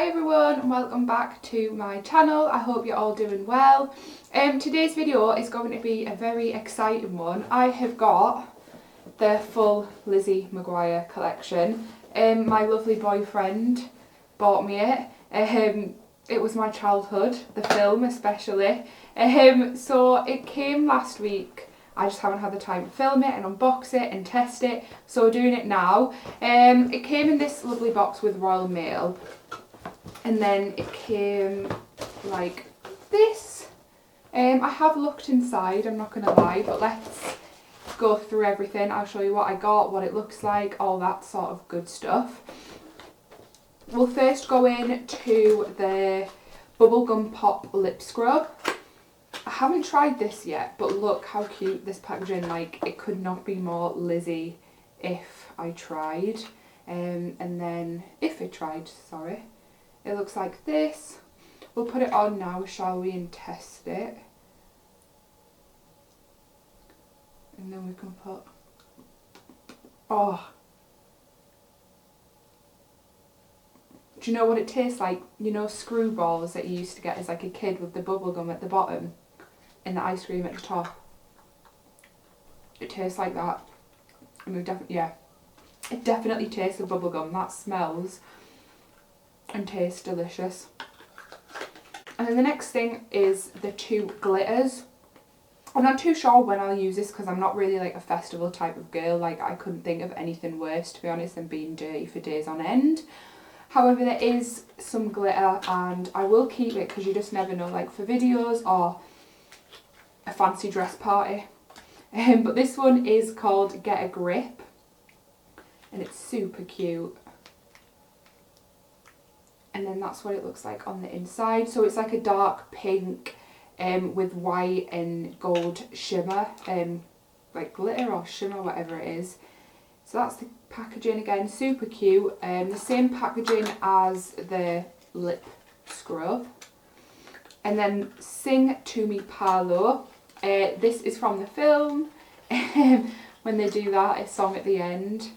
Hi everyone and welcome back to my channel. I hope you're all doing well. Today's video is going to be a very exciting one. I have got the full Lizzie McGuire collection. My lovely boyfriend bought me it. It was my childhood, the film especially. So it came last week. I just haven't had the time to film it and unbox it and test it, so we're doing it now. It came in this lovely box with Royal Mail, and then it came like this. I have looked inside, I'm not going to lie, but let's go through everything. I'll show you what I got, what it looks like, all that sort of good stuff. We'll first go in to the Bubblegum Pop Lip Scrub. I haven't tried this yet, but look how cute this packaging, like it could not be more Lizzie if I tried. And then, if it tried, sorry. It looks like this. We'll put it on now, shall we, and test it. And then we can put, oh. Do you know what it tastes like? You know screwballs that you used to get as like a kid with the bubble gum at the bottom and the ice cream at the top? It tastes like that. And we definitely, yeah, it definitely tastes of bubble gum. That smells and tastes delicious. And then the next thing is the two glitters. I'm not too sure when I'll use this because I'm not really like a festival type of girl. Like I couldn't think of anything worse, to be honest, than being dirty for days on end. However, there is some glitter and I will keep it because you just never know, like for videos or a fancy dress party. But this one is called Get a Grip and it's super cute. And then that's what it looks like on the inside. So it's like a dark pink with white and gold shimmer, like glitter or shimmer, whatever it is. So that's the packaging again, super cute. The same packaging as the lip scrub. And then Sing to Me Palo. This is from the film. When they do that, a song at the end.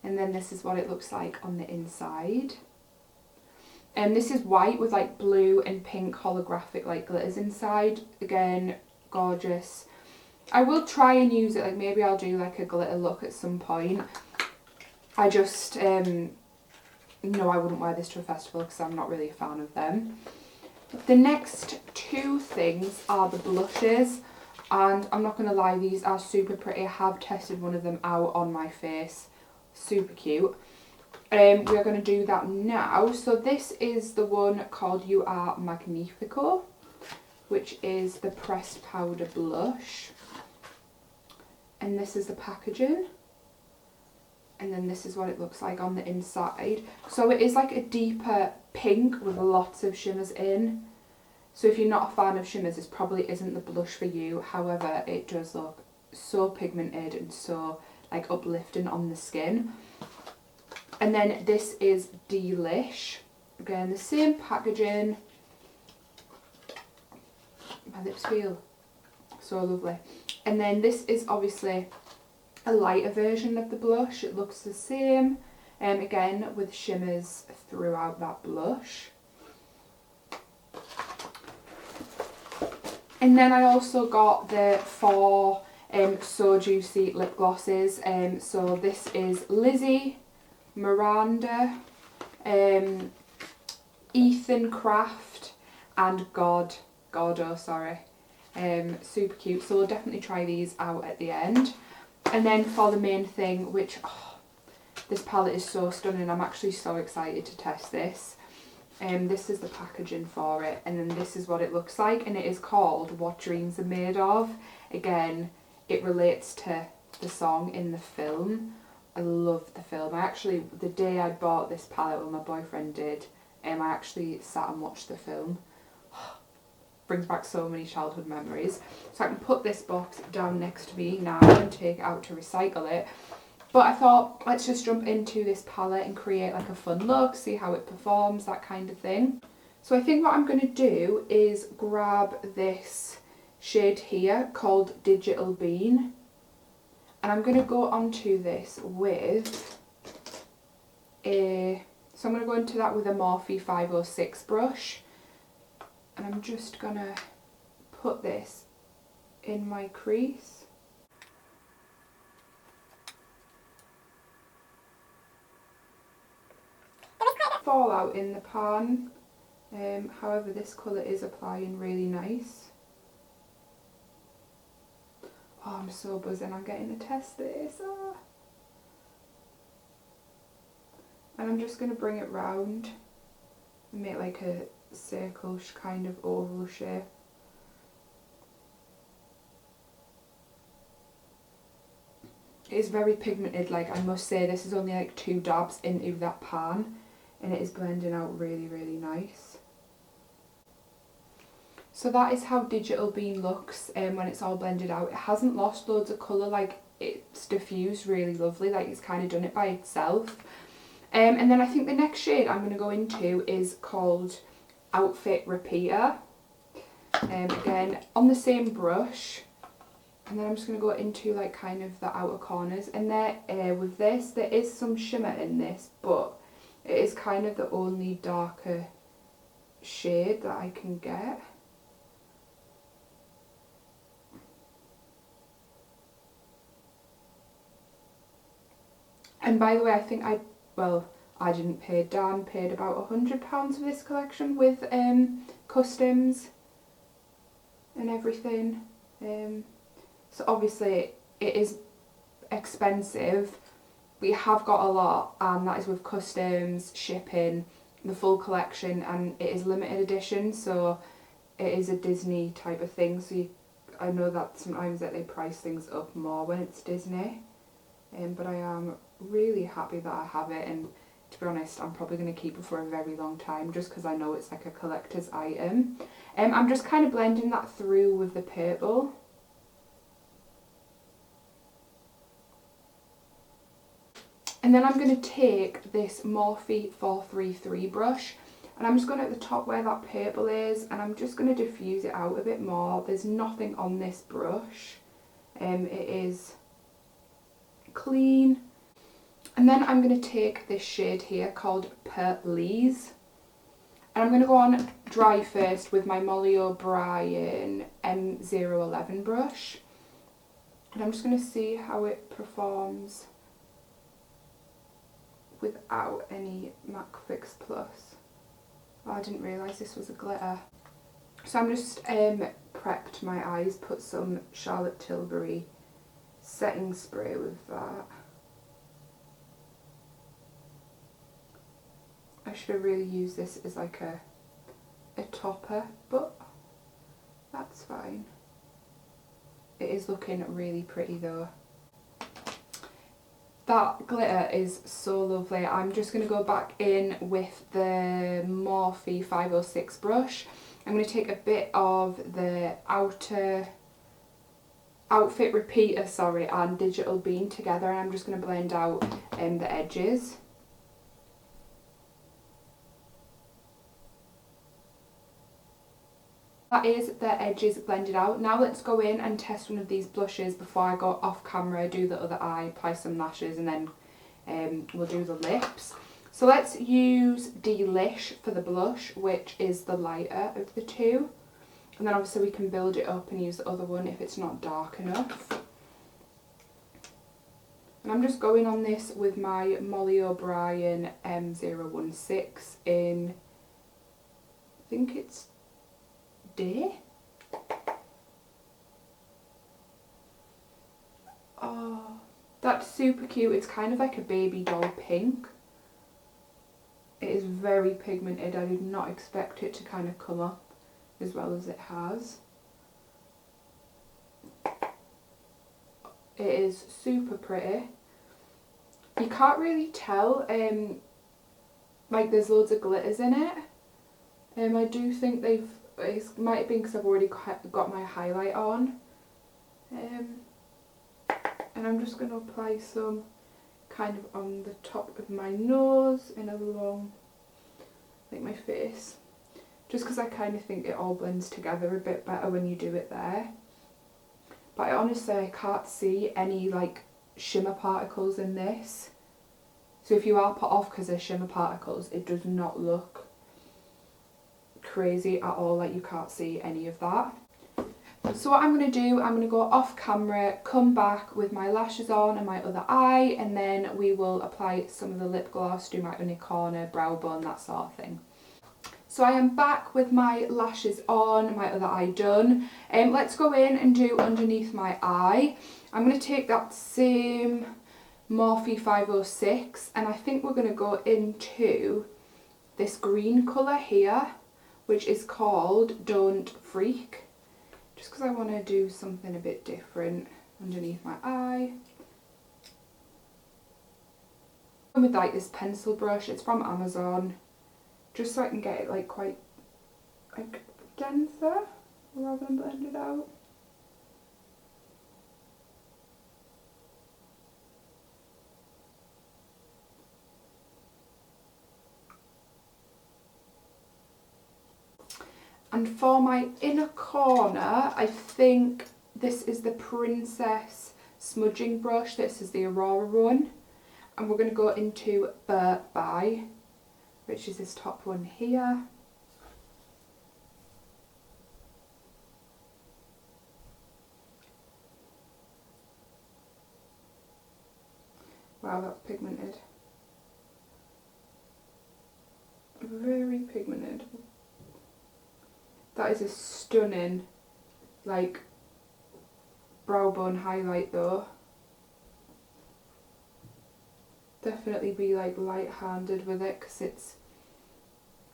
And then this is what it looks like on the inside. And this is white with like blue and pink holographic like glitters inside. Again, gorgeous. I will try and use it, like maybe I'll do like a glitter look at some point. I just, no, I wouldn't wear this to a festival because I'm not really a fan of them. The next two things are the blushes, and I'm not going to lie, these are super pretty. I have tested one of them out on my face. Super cute. We're going to do that now. So this is the one called You Are Magnifico, which is the pressed powder blush. And this is the packaging. And then this is what it looks like on the inside. So it is like a deeper pink with lots of shimmers in. So if you're not a fan of shimmers, this probably isn't the blush for you. However, it does look so pigmented and so like uplifting on the skin. And then this is Delish. Again, the same packaging. My lips feel so lovely. And then this is obviously a lighter version of the blush. It looks the same, again with shimmers throughout that blush. And then I also got the four So Juicy lip glosses. So this is Lizzie, Miranda, Ethan Craft and Gordo, sorry. Super cute, so we'll definitely try these out at the end. And then for the main thing, which, oh, this palette is so stunning, I'm actually so excited to test this. This is the packaging for it, and then this is what it looks like, and it is called What Dreams Are Made Of. Again, it relates to the song in the film. I love the film. I actually, the day I bought this palette, well my boyfriend did, I actually sat and watched the film. Brings back so many childhood memories. So I can put this box down next to me now and take it out to recycle it. But I thought, let's just jump into this palette and create like a fun look, see how it performs, that kind of thing. So I think what I'm going to do is grab this shade here called Digital Bean. And I'm going to go onto this with a So I'm going to go into that with a Morphe 506 brush, and I'm just going to put this in my crease. Fall out in the pan, however this colour is applying really nice. Oh, I'm so buzzing, I'm getting to test this. Oh. And I'm just going to bring it round and make like a circle kind of oval shape. It is very pigmented, like I must say this is only like 2 dabs into that pan and it is blending out really, really nice. So that is how Digital Bean looks when it's all blended out. It hasn't lost loads of colour, like it's diffused really lovely, like it's kind of done it by itself. And then I think the next shade I'm going to go into is called Outfit Repeater. Again, on the same brush. And then I'm just going to go into like kind of the outer corners. And there, with this, there is some shimmer in this, but it is kind of the only darker shade that I can get. And by the way, I think I didn't pay. Dan paid about £100 for this collection with customs and everything. So obviously it is expensive. We have got a lot, and that is with customs, shipping, the full collection, and it is limited edition, so it is a Disney type of thing. So I know that sometimes that they price things up more when it's Disney, but I am really happy that I have it, and to be honest I'm probably going to keep it for a very long time just because I know it's like a collector's item. I'm just kind of blending that through with the purple. And then I'm going to take this Morphe 433 brush, and I'm just going at the top where that purple is, and I'm just going to diffuse it out a bit more. There's nothing on this brush. It is clean. And then I'm going to take this shade here called Please, and I'm going to go on dry first with my Molly O'Brien M011 brush, and I'm just going to see how it performs without any MAC Fix Plus. Oh, I didn't realise this was a glitter. So I'm just prepped my eyes, put some Charlotte Tilbury setting spray with that. I should have really used this as like a topper, but that's fine. It is looking really pretty though. That glitter is so lovely. I'm just going to go back in with the Morphe 506 brush. I'm going to take a bit of the Outfit Repeater, and Digital Bean together, and I'm just going to blend out the edges. That is the edges blended out. Now let's go in and test one of these blushes before I go off camera, do the other eye, apply some lashes, and then we'll do the lips. So let's use Delish for the blush, which is the lighter of the two. And then obviously we can build it up and use the other one if it's not dark enough. And I'm just going on this with my Molly O'Brien M016 in, I think it's Day. Oh, that's super cute. It's kind of like a baby doll pink. It is very pigmented. I did not expect it to kind of come up as well as it has. It is super pretty. You can't really tell, like there's loads of glitters in it. I do think it might have been because I've already got my highlight on. And I'm just going to apply some kind of on the top of my nose and along like my face. Just because I kind of think it all blends together a bit better when you do it there. But honestly I can't see any like shimmer particles in this. So if you are put off because they're shimmer particles, it does not look crazy at all, like you can't see any of that. So what I'm going to do, I'm going to go off camera, come back with my lashes on and my other eye, and then we will apply some of the lip gloss, do my inner corner, brow bone, that sort of thing. So I am back with my lashes on, my other eye done. Let's go in and do underneath my eye. I'm going to take that same Morphe 506, and I think we're going to go into this green colour here, which is called Don't Freak. Just because I want to do something a bit different underneath my eye. And with like this pencil brush, it's from Amazon, just so I can get it like quite like denser rather than blend it out. And for my inner corner, I think this is the Princess smudging brush. This is the Aurora one. And we're going to go into Burnt By, which is this top one here. Wow, that's pigmented. Very pigmented. That is a stunning, like, brow bone highlight though. Definitely be like light-handed with it because it's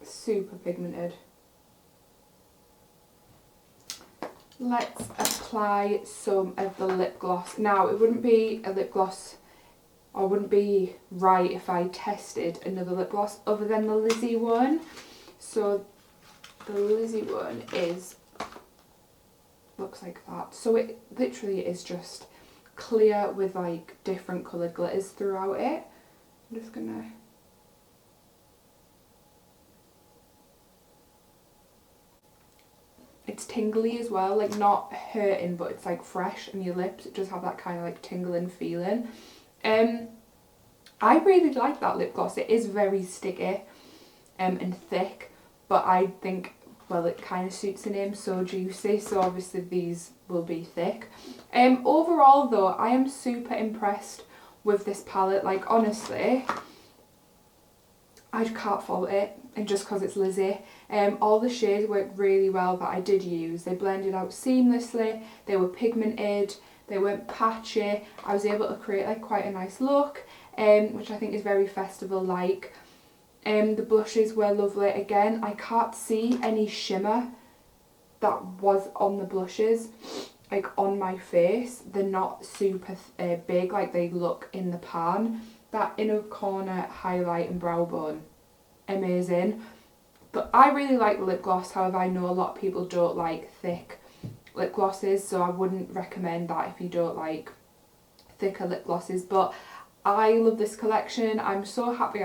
super pigmented. Let's apply some of the lip gloss. Now, it wouldn't be a lip gloss, or wouldn't be right if I tested another lip gloss other than the Lizzie one. So the Lizzie one looks like that. So it literally is just clear with like different coloured glitters throughout it. I'm just gonna it's tingly as well, like not hurting, but it's like fresh in your lips. It does have that kind of like tingling feeling. I really like that lip gloss. It is very sticky and thick, but I think, well, it kind of suits the name So Juicy, so obviously these will be thick. Overall though, I am super impressed with this palette. Like honestly, I can't fault it, and just because it's Lizzie. All the shades worked really well that I did use. They blended out seamlessly, they were pigmented, they weren't patchy. I was able to create like quite a nice look, which I think is very festival-like. The blushes were lovely. Again, I can't see any shimmer that was on the blushes, like on my face. They're not super big like they look in the pan. That inner corner highlight and brow bone, amazing. But I really like the lip gloss. However, I know a lot of people don't like thick lip glosses, so I wouldn't recommend that if you don't like thicker lip glosses. But I love this collection. I'm so happy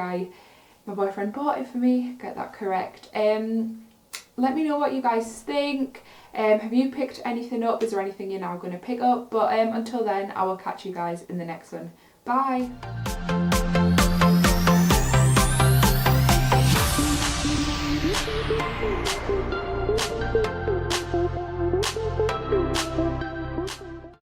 my boyfriend bought it for me, get that correct. Let me know what you guys think. Have you picked anything up? Is there anything you're now going to pick up? But until then, I will catch you guys in the next one. Bye!